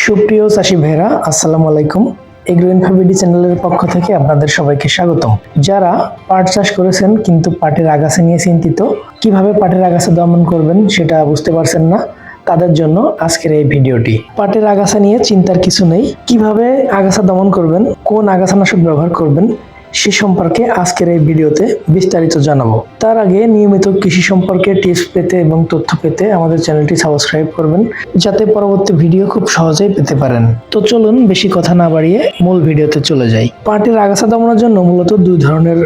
সুপ্রিয় চাষী ভাইরা, আসসালামু আলাইকুম। এগ্রো ইনফোবিডি চ্যানেলের পক্ষ থেকে আপনাদের সবাইকে স্বাগতম। যারা পাট চাষ করেছেন কিন্তু পাটের আগাছা নিয়ে চিন্তিত, কিভাবে পাটের আগাছা দমন করবেন সেটা বুঝতে পারছেন না, তাদের জন্য আজকের এই ভিডিওটি। পাটের আগাছা নিয়ে চিন্তার কিছু নেই, কিভাবে আগাছা দমন করবেন, কোন আগাছানাশক ব্যবহার করবেন সে সম্পর্কে আজকের এই ভিডিওতে বিস্তারিত জানাবো। তার আগে নিয়মিত কৃষি সম্পর্কে টিপস পেতে এবং তথ্য পেতে আমাদের চ্যানেলটি সাবস্ক্রাইব করবেন, যাতে পরবর্তী ভিডিও খুব সহজেই পেতে পারেন। তো চলুন বেশি কথা না বাড়িয়ে মূল ভিডিওতে চলে যাই। পাটের আগাছা দমনের জন্য মূলত দুই ধরনের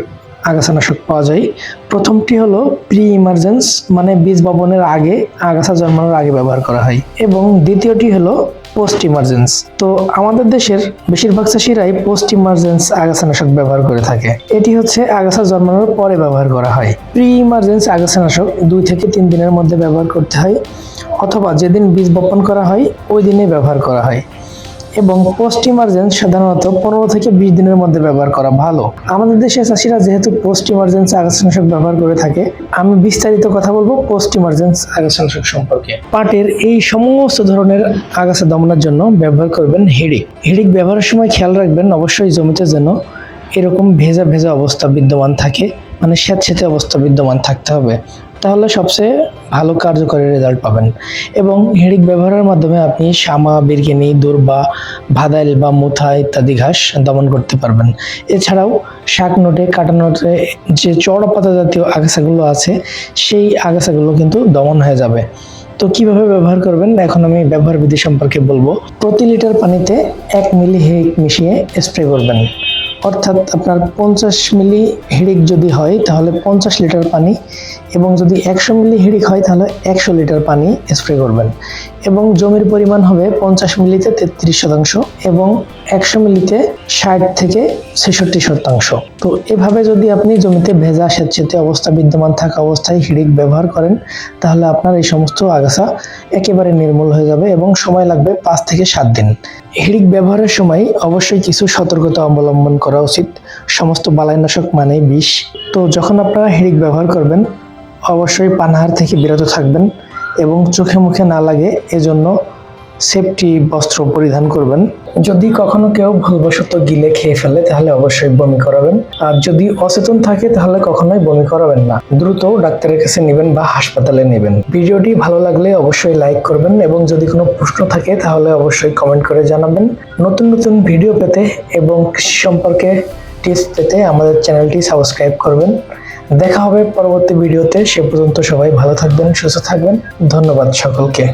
আগাছানাশক পাওয়া যায়। প্রথমটি হলো প্রি ইমার্জেন্স, মানে বীজ বপনের আগে, আগাছা জন্মানোর আগে ব্যবহার করা হয়, এবং দ্বিতীয়টি হলো পোস্ট ইমার্জেন্স। তো আমাদের দেশের বেশিরভাগ চাষিরাই পোস্ট ইমার্জেন্স আগাছানাশক ব্যবহার করে থাকে। এটি হচ্ছে আগাছা জন্মানোর পরে ব্যবহার করা হয়। প্রি ইমার্জেন্স আগাছানাশক 2 থেকে 3 দিনের মধ্যে ব্যবহার করতে হয়, অথবা যেদিন বীজ বপন করা হয় ওই দিনে ব্যবহার করা হয়। এবং পোস্ট ইমার্জেন্স সাধারণত 15 থেকে 20 দিনের মধ্যে ব্যবহার করা ভালো। আমাদের দেশের চাষিরা যেহেতু পোস্ট ইমার্জেন্স আগাছানাশক ব্যবহার করে থাকে, আমি বিস্তারিত কথা বলবো পোস্ট ইমার্জেন্স আগাছানাশক সম্পর্কে। পাটের এই সমস্ত ধরনের আগাছা দমনের জন্য ব্যবহার করবেন হিড়িক। হিড়িক ব্যবহারের সময় খেয়াল রাখবেন অবশ্যই জমিতে যেন এরকম ভেজা ভেজা অবস্থা বিদ্যমান থাকে, মানে স্যাঁতসেঁতে অবস্থা বিদ্যমান থাকতে হবে, তাহলে সবচেয়ে ভালো কার্যকরী রেজাল্ট পাবেন। এবং হিড়িক ব্যবহারের মাধ্যমে আপনি শামা, বিরকিনি, দূর্বা, ভাদাইল বা মুথা ইত্যাদি ঘাস দমন করতে পারবেন। এছাড়াও শাক নোটে, কাটা নোটে যে চড়া পাতা জাতীয় আগাছাগুলো আছে সেই আগাছাগুলো কিন্তু দমন হয়ে যাবে। তো কিভাবে ব্যবহার করবেন এখন আমি ব্যবহার বিধি সম্পর্কে বলবো। প্রতি লিটার পানিতে 1 মিলি হিড়িক মিশিয়ে স্প্রে করবেন। অর্থাৎ আপনার 50 মিলি হিড়িক যদি হয় তাহলে 50 লিটার পানি, এবং যদি 100 মিলি হিড়িক হয় তাহলে 100 লিটার পানি স্প্রে করবেন। এবং জমির পরিমাণ হবে 50 মিলিতে 33%, এবং 100 মিলিতে 60 থেকে 66%। তো এভাবে যদি আপনি জমিতে ভেজা স্যাঁতসেঁতে অবস্থা বিদ্যমান থাকা অবস্থায় হিড়িক ব্যবহার করেন তাহলে আপনার এই সমস্ত আগাছা একেবারে নির্মূল হয়ে যাবে, এবং সময় লাগবে 5 থেকে 7 দিন। হিড়িক ব্যবহারের সময় অবশ্যই কিছু সতর্কতা অবলম্বন করা উচিত। সমস্ত বালাইনাশক মানেই বিষ। তো যখন আপনারা হিড়িক ব্যবহার করবেন অবশ্যই পানাহার থেকে বিরত থাকবেন, এবং চোখে মুখে না লাগে এজন্য সেফটি বস্ত্র পরিধান করবেন। যদি কখনো কেউ ভুলবশত গিলে খেয়ে ফেলে তাহলে অবশ্যই বমি করাবেন, আর যদি অচেতন থাকে তাহলে কখনোই বমি করাবেন না, দ্রুত ডাক্তারের কাছে নেবেন বা হাসপাতালে নেবেন। ভিডিওটি ভালো লাগলে অবশ্যই লাইক করবেন, এবং যদি কোনো প্রশ্ন থাকে তাহলে অবশ্যই কমেন্ট করে জানাবেন। নতুন নতুন ভিডিও পেতে এবং কৃষি সম্পর্কে টিপস পেতে আমাদের চ্যানেলটি সাবস্ক্রাইব করবেন। দেখা হবে পরবর্তী ভিডিওতে। সে পর্যন্ত সবাই ভালো থাকবেন, সুস্থ থাকবেন। ধন্যবাদ সকলকে।